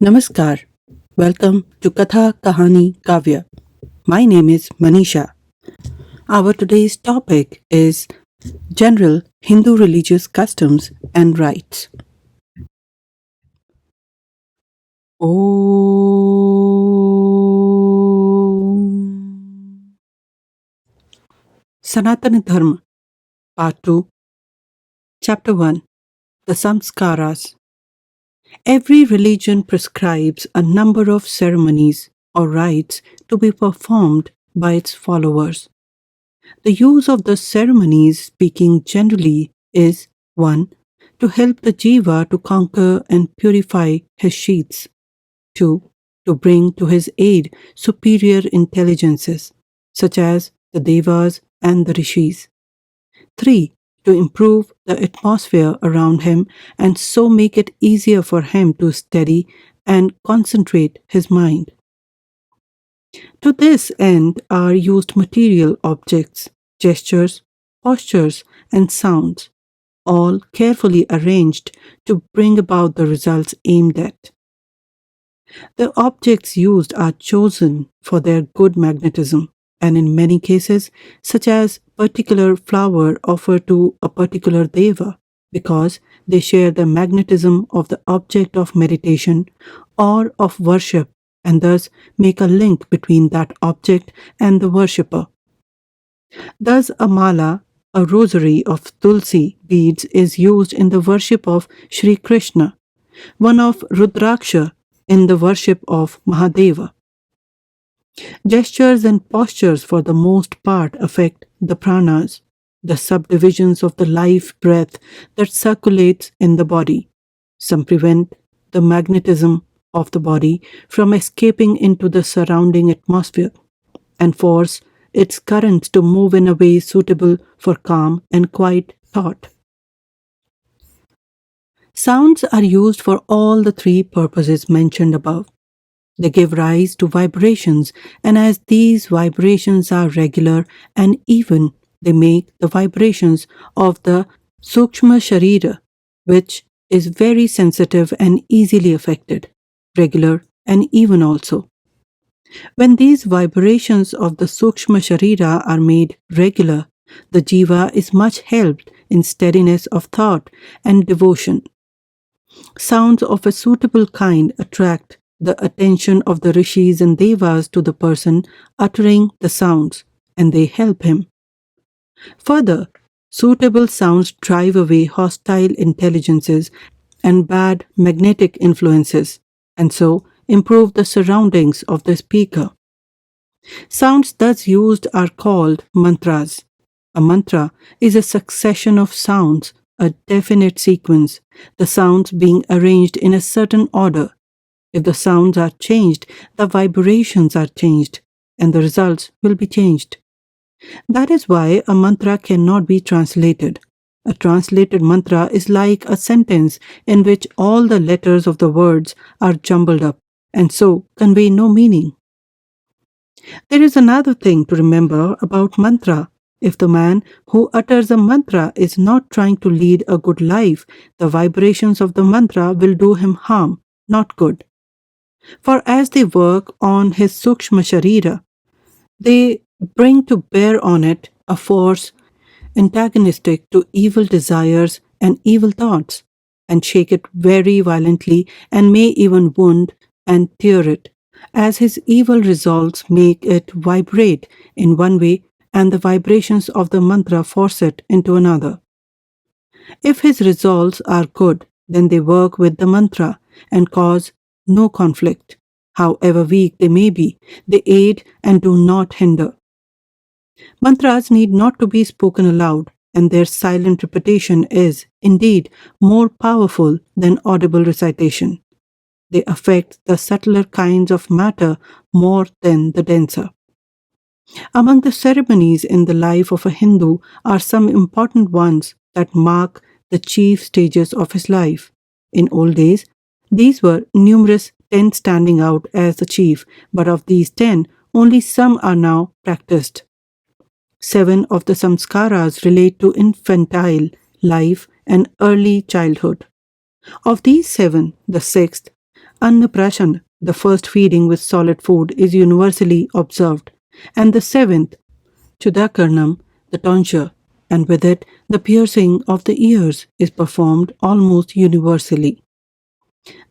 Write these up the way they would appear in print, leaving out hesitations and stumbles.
Namaskar. Welcome to Katha Kahani Kavya. My name is Manisha. Our today's topic is general Hindu religious customs and rites. Om. Sanatana Dharma, Part 2, Chapter 1, The Samaskâras. Every religion prescribes a number of ceremonies or rites to be performed by its followers. The use of the ceremonies, speaking generally, is 1. To help the jiva to conquer and purify his sheaths. 2. To bring to his aid superior intelligences, such as the devas and the rishis. 3. To improve the atmosphere around him and so make it easier for him to steady and concentrate his mind. To this end are used material objects, gestures, postures, and sounds, all carefully arranged to bring about the results aimed at. The objects used are chosen for their good magnetism, and in many cases, such as particular flower offered to a particular deva, because they share the magnetism of the object of meditation or of worship, and thus make a link between that object and the worshipper. Thus, a mala, a rosary of tulsi beads, is used in the worship of Sri Krishna, one of Rudraksha in the worship of Mahadeva. Gestures and postures for the most part affect the pranas, the subdivisions of the life breath that circulates in the body. Some prevent the magnetism of the body from escaping into the surrounding atmosphere and force its currents to move in a way suitable for calm and quiet thought. Sounds are used for all the three purposes mentioned above. They give rise to vibrations, and as these vibrations are regular and even, they make the vibrations of the 𝐒𝐿𝐵 Sharira, which is very sensitive and easily affected, regular and even also. When these vibrations of the 𝐒𝐿𝐵 Sharira are made regular, the jiva is much helped in steadiness of thought and devotion. Sounds of a suitable kind attract the attention of the rishis and devas to the person uttering the sounds, and they help him. Further, suitable sounds drive away hostile intelligences and bad magnetic influences, and so improve the surroundings of the speaker. Sounds thus used are called mantras. A mantra is a succession of sounds, a definite sequence, the sounds being arranged in a certain order. If the sounds are changed, the vibrations are changed, and the results will be changed. That is why a mantra cannot be translated. A translated mantra is like a sentence in which all the letters of the words are jumbled up, and so convey no meaning. There is another thing to remember about mantra. If the man who utters a mantra is not trying to lead a good life, the vibrations of the mantra will do him harm, not good. For as they work on his 𝐒𝐿𝐵 Sharira, they bring to bear on it a force antagonistic to evil desires and evil thoughts, and shake it very violently and may even wound and tear it, as his evil resolves make it vibrate in one way and the vibrations of the mantra force it into another. If his resolves are good, then they work with the mantra and cause no conflict. However weak they may be, they aid and do not hinder. Mantras need not to be spoken aloud, and their silent repetition is, indeed, more powerful than audible recitation. They affect the subtler kinds of matter more than the denser. Among the ceremonies in the life of a Hindu are some important ones that mark the chief stages of his life. In old days, these were numerous, 10 standing out as the chief, but of these 10, only some are now practiced. 7 of the Samaskaras relate to infantile life and early childhood. Of these 7, the 6th, Annaprashan, the first feeding with solid food, is universally observed, and the seventh, Chudakarnam, the tonsure, and with it the piercing of the ears, is performed almost universally.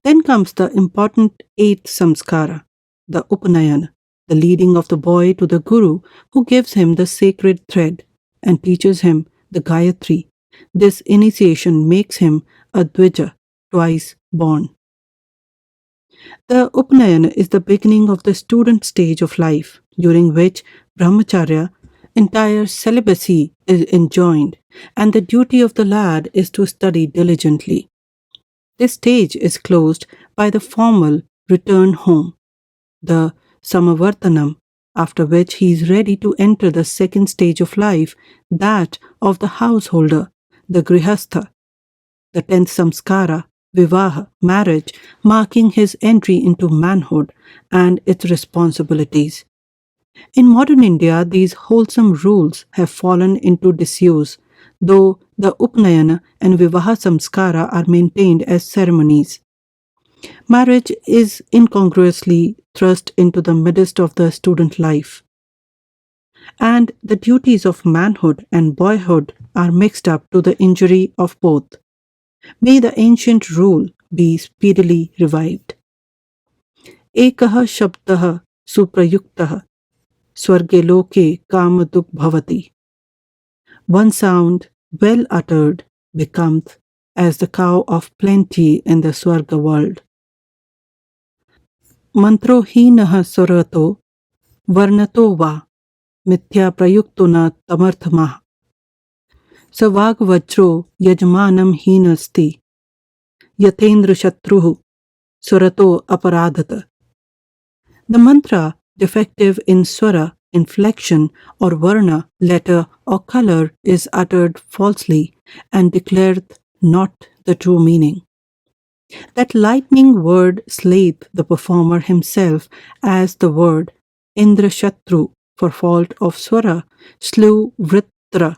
Then comes the important eighth samskara, the Upanayana, the leading of the boy to the Guru, who gives him the sacred thread and teaches him the Gayatri. This initiation makes him a Dvija, twice born. The Upanayana is the beginning of the student stage of life, during which Brahmacharya, entire celibacy, is enjoined, and the duty of the lad is to study diligently. This stage is closed by the formal return home, the Samavartanam, after which he is ready to enter the second stage of life, that of the householder, the Grihastha. The 10th samskara, Vivaha, marriage, marking his entry into manhood and its responsibilities. In modern India, these wholesome rules have fallen into disuse, though the Upanayana and Vivaha samskara are maintained as ceremonies. Marriage is incongruously thrust into the midst of the student life, and the duties of manhood and boyhood are mixed up to the injury of both. May the ancient rule be speedily revived. Ekah shabdah suprayuktah 𝐻𝐸𝐴𝐿𝐿𝐾 𝐀𝐍𝐃 bhavati. One sound, well uttered, becometh as the cow of plenty in the Swarga world. Mantrohinah surato varnato va mithya prayuktuna tamarthamah. Savagvajro yajmanam hinasti yatendra shatruhu surato aparadhata. The mantra, defective in swara, inflection, or varna, letter, or color, is uttered falsely and declareth not the true meaning. That lightning word slayeth the performer himself, as the word Indra Shatru, for fault of swara, slew Vritra,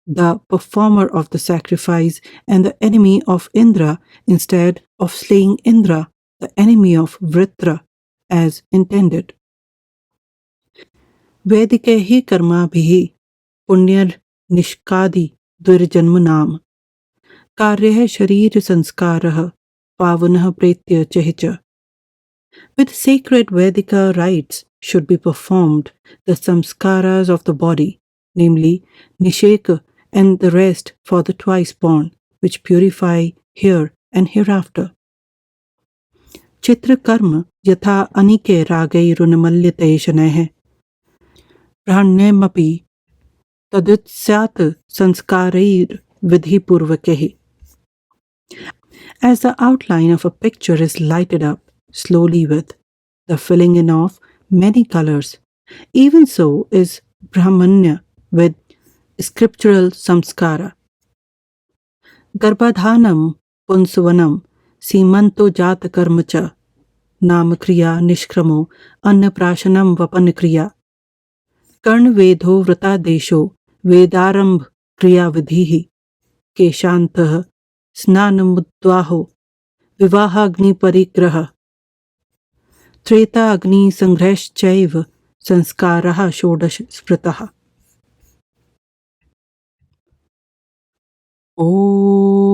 the performer of the sacrifice and the enemy of Indra, instead of slaying Indra, the enemy of Vritra, as intended. वैदिकैः कर्माभिः पुण्यनिष्कादिदुर्जन्मनाम कार्यः शरीर संस्कारः पावनः प्रेत्य च. With sacred Vedika rites should be performed the samskaras of the body, namely Nisheka and the rest for the twice born, which purify here and hereafter. Chitra karma yatha anike ragairunamallyate shaneh Prahanyamapi tadutsat sanskarair vidhipurvakehi. As the outline of a picture is lighted up slowly with the filling in of many colors, even so is Brahmanya with scriptural samskara. Garbhadhanam punsuvanam simanto jata karmacha namakriya nishkramo annaprashanam vapankriya. कर्णवेधो व्रतादेशो वेदारंभ क्रिया विधि केशान्तः स्नानमुद्वाहो विवाहाग्नि परिग्रह त्रेताग्नि संग्रहश्चैव संस्कारः षोडश स्मृतः. ॐ.